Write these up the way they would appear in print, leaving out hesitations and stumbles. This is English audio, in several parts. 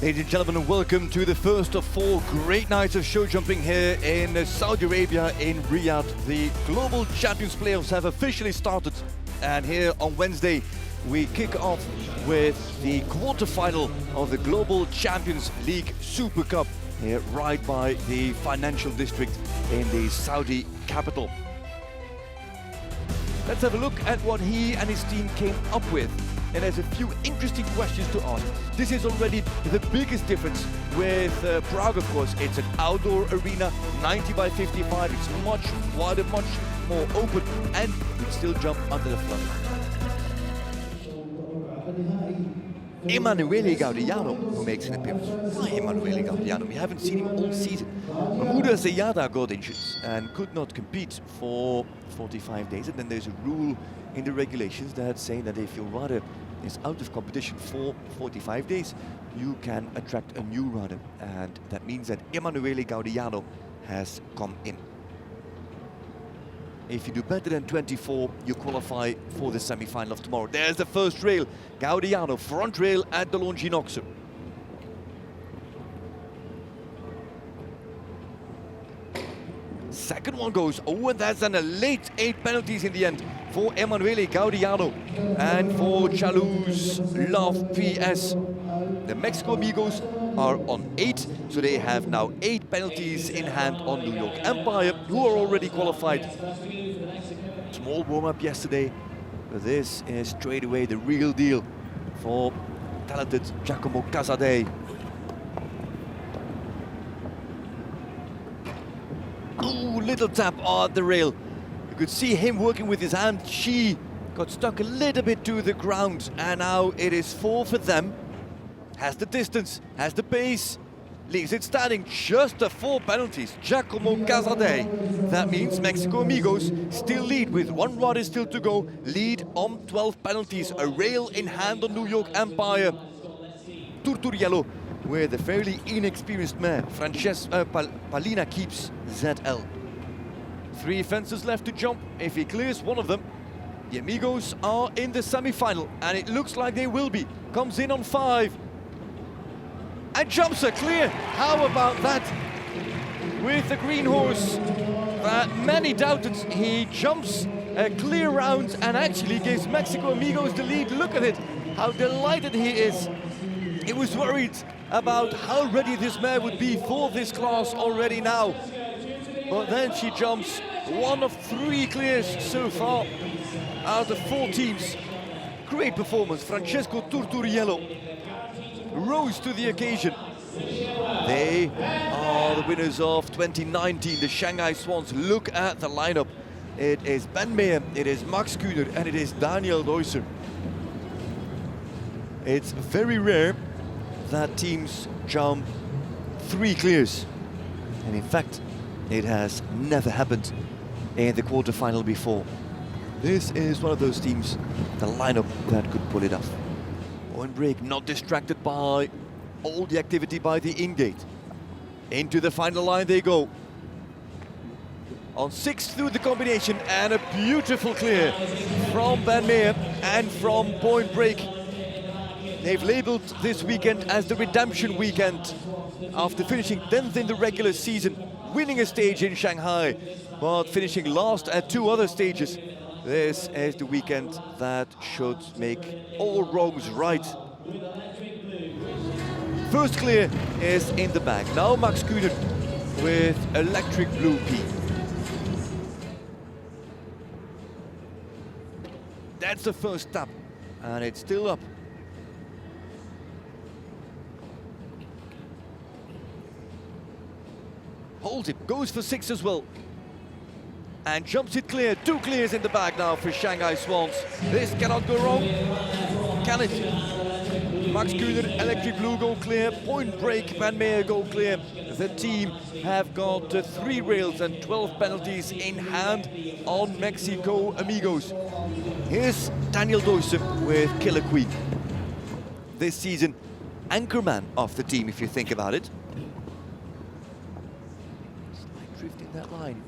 Ladies and gentlemen, welcome to the first of 4 great nights of show jumping here in Saudi Arabia in Riyadh. The Global Champions playoffs have officially started, and here on Wednesday we kick off with the quarter-final of the Global Champions League Super Cup here right by the financial district in the Saudi capital. Let's have a look at what he and his team came up with. And there's a few interesting questions to ask. This is already the biggest difference with Prague, of course. It's an outdoor arena, 90 by 55. It's much wider, much more open, and we still jump under the flood. Emanuele Gaudiano, who makes an appearance. Why Emanuele Gaudiano? We haven't seen him all season. Mahmouda Zayada got injured and could not compete for 45 days. And then there's a rule in the regulations that say that if your rider is out of competition for 45 days, you can attract a new rider. And that means that Emanuele Gaudiano has come in. If you do better than 24, you qualify for the semi-final of tomorrow. There's the first rail. Gaudiano, front rail at the Longinoxer. Second one goes. Oh, and that's then a late 8 penalties in the end for Emanuele Gaudiano and for Chalus Love PS. The Mexico Amigos are on 8, so they have now 8 penalties in hand on New York Empire, who are already qualified. Small warm-up yesterday, but this is straight away the real deal for talented Giacomo Casadei. Ooh, little tap on the rail. You could see him working with his hand. She got stuck a little bit to the ground, and now it is 4 for them. Has the distance, has the pace, leaves it standing. Just the 4 penalties. Giacomo Casadei. That means Mexico Amigos still lead with 1 rider still to go. Lead on 12 penalties. A rail in hand on New York Empire. Turturiello with a fairly inexperienced mare. Palina keeps ZL. 3 fences left to jump. If he clears one of them, the Amigos are in the semi-final, and it looks like they will be. Comes in on 5. And jumps are clear. How about that? With the green horse that many doubted, he jumps a clear round and actually gives Mexico Amigos the lead. Look at it, how delighted he is. He was worried about how ready this mare would be for this class already now. But then she jumps 1 of 3 clears so far out of 4 teams. Great performance. Francesco Turturiello rose to the occasion. They are the winners of 2019, the Shanghai Swans. Look at the lineup. It is Ben Meyer, it is Max Kühner, and it is Daniel Deusser. It's very rare that teams jump 3 clears. And in fact, it has never happened in the quarterfinal before. This is one of those teams, the lineup that could pull it off. Point break, not distracted by all the activity by the in-gate. Into the final line they go. On 6 through the combination, and a beautiful clear from Ben Meyer and from Point Break. They've labeled this weekend as the redemption weekend after finishing 10th in the regular season, winning a stage in Shanghai, but finishing last at 2 other stages. This is the weekend that should make all wrongs right. First clear is in the bag. Now Max Kühner with Electric Blue P. That's the first tap, and it's still up. Holds it, goes for 6 as well. And jumps it clear. 2 clears in the bag now for Shanghai Swans. This cannot go wrong, can it? Max Kühner, Electric Blue go clear. Point Break, Ben Meyer go clear. The team have got 3 rails and 12 penalties in hand on Mexico Amigos. Here's Daniel Deusser with Killer Queen. This season, anchorman of the team, if you think about it. Slight drift in that line.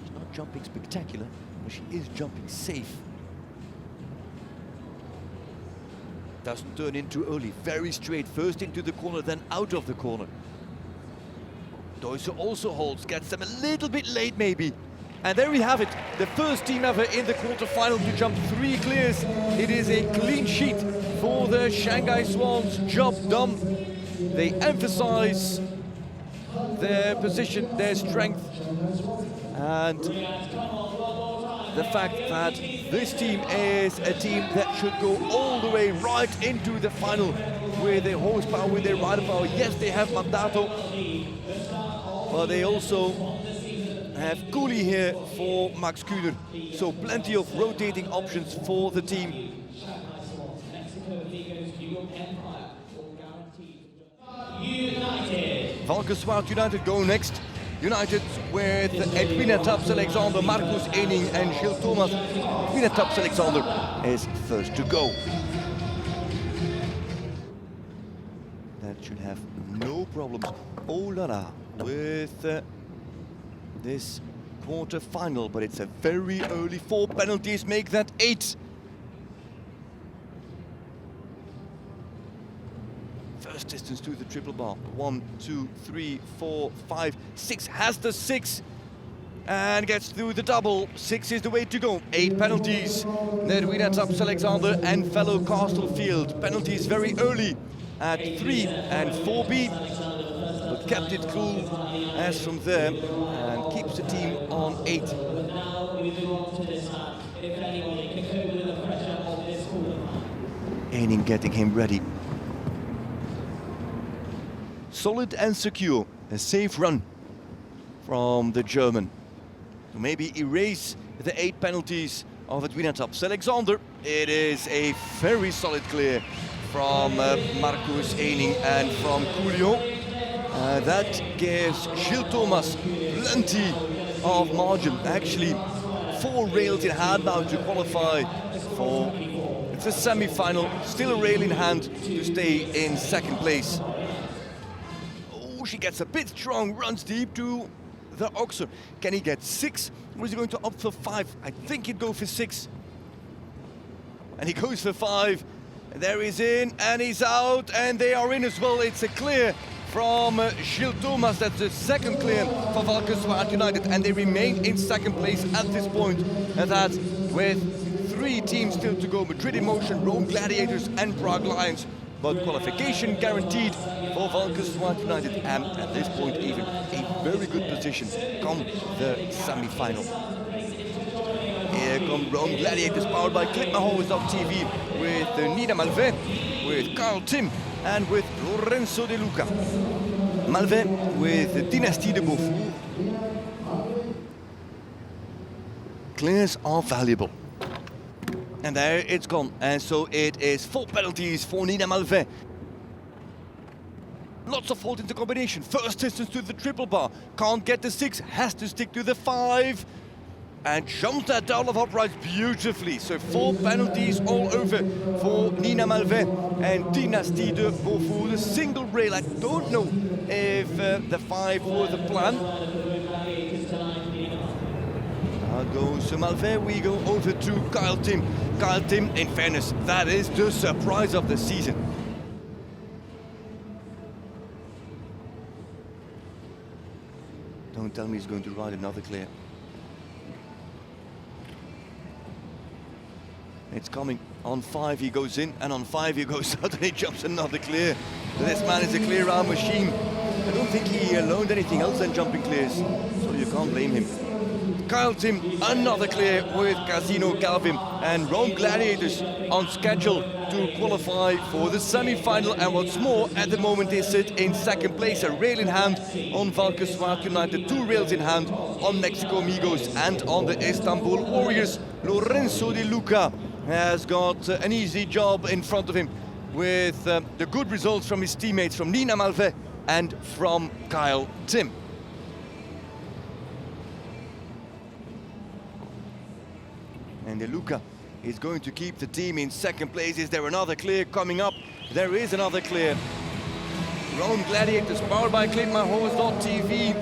She's not jumping spectacular, but she is jumping safe. doesn't turn in too early. Very straight, first into the corner, then out of the corner. Doyce also holds, gets them a little bit late maybe. And there we have it, the first team ever in the quarter-final to jump 3 clears. It is a clean sheet for the Shanghai Swans. Job done. They emphasize their position, their strength, and the fact that this team is a team that should go all the way right into the final with their horsepower, with their rider power. Yes, they have Mandato, but they also have Cooley here for Max Kühner. So plenty of rotating options for the team. Valkenswaard United go next. United with Edwina Taps-Alexander, Marcus Ening and Gilles Thomas. Edwina Taps-Alexander is first to go. That should have no problems. Oh la la, with this quarter-final, but it's a very early 4 penalties, make that 8. First distance to the triple bar. 1, 2, 3, 4, 5, 6. Has the 6 and gets through the double. 6 is the way to go. 8 penalties. Edwina Taps-Alexander and fellow Castlefield. Penalties very early at 3 and 4B, but kept it cool as from there and keeps the team on 8. Ening getting him ready. Solid and secure, a safe run from the German to maybe erase the 8 penalties of Edwina Taps-Alexander. It is a very solid clear from Marcus Ening and from Coolio. That gives Gilles Thomas plenty of margin. Actually, 4 rails in hand now to qualify for it's a semi-final. Still a rail in hand to stay in 2nd place. Oh, she gets a bit strong, runs deep to the Oxer. Can he get 6? Or is he going to opt for 5? I think he'd go for 6. And he goes for 5. There he's in and he's out, and they are in as well. It's a clear from Gilles Thomas. That's the 2nd clear for Valkenswaard United, and they remain in 2nd place at this point. And that with 3 teams still to go: Madrid in Motion, Rome Gladiators and Prague Lions. But qualification guaranteed for Valkenswaard United, and at this point even a very good position come the semi-final. Here come Rome Gladiators, powered by Clipmahorst.tv, with Nina Malvet, with Carl Tim, and with Lorenzo De Luca. Malvet with Dynastie de Beaufort. Clears are valuable. And there it's gone. And so it is 4 penalties for Nina Malvet. Lots of fault into combination. First distance to the triple bar. Can't get the 6, has to stick to the 5. And jumps that down of uprights beautifully. So 4 penalties all over for Nina Malvet and Dynastie de Beaufort. The single rail, I don't know if the 5 was the plan. Now goes Malvet, we go over to Kyle Tim. Kyle Tim, in fairness, that is the surprise of the season. Don't tell me he's going to ride another clear. It's coming. On 5 he goes in, and on 5 he goes out, and he jumps another clear. This man is a clear round machine. I don't think he learned anything else than jumping clears, so you can't blame him. Kyle Tim, another clear with Casino Calvin, and Rome Gladiators on schedule to qualify for the semi-final. And what's more, at the moment they sit in 2nd place, a rail in hand on Valkenswaard United, 2 rails in hand on Mexico Amigos and on the Istanbul Warriors. Lorenzo De Luca has got an easy job in front of him with the good results from his teammates, from Nina Malvet and from Kyle Tim. And De Luca is going to keep the team in 2nd place. Is there another clear coming up? There is another clear. Rome Gladiators, powered by Clipmahorst.tv,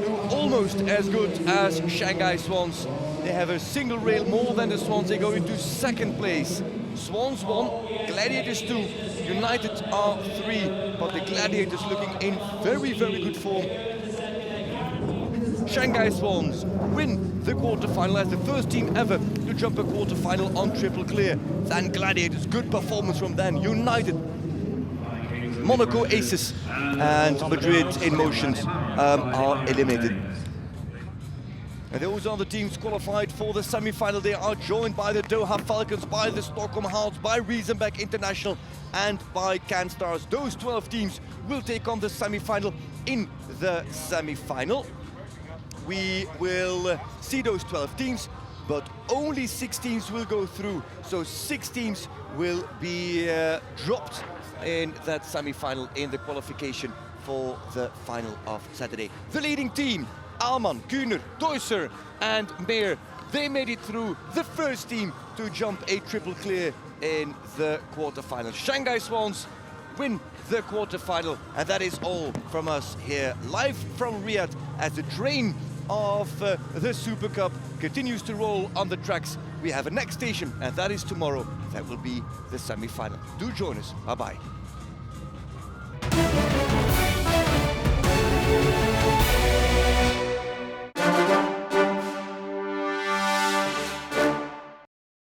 do almost as good as Shanghai Swans. They have a single rail more than the Swans. They go into 2nd place. Swans 1, Gladiators 2, United are 3, but the Gladiators looking in very, very good form. Shanghai Swans win the quarterfinal as the first team ever to jump a quarterfinal on triple clear. Then Gladiators, good performance from them. United, Monaco Aces and Madrid in Motions are eliminated. And those are the teams qualified for the semi-final. They are joined by the Doha Falcons, by the Stockholm Hearts, by Riesenbeck International and by CanStars. Those 12 teams will take on the semi-final. In the semi-final, we will see those 12 teams, but only 6 teams will go through. So 6 teams will be dropped in that semi-final in the qualification for the final of Saturday. The leading team, Alman, Kühner, Deusser and Meyer, they made it through, the first team to jump a triple clear in the quarterfinal. Shanghai Swans win the quarterfinal, and that is all from us here live from Riyadh as the train of the Super Cup continues to roll on the tracks. We have a next station, and that is tomorrow. That will be the semi-final. Do join us. Bye-bye.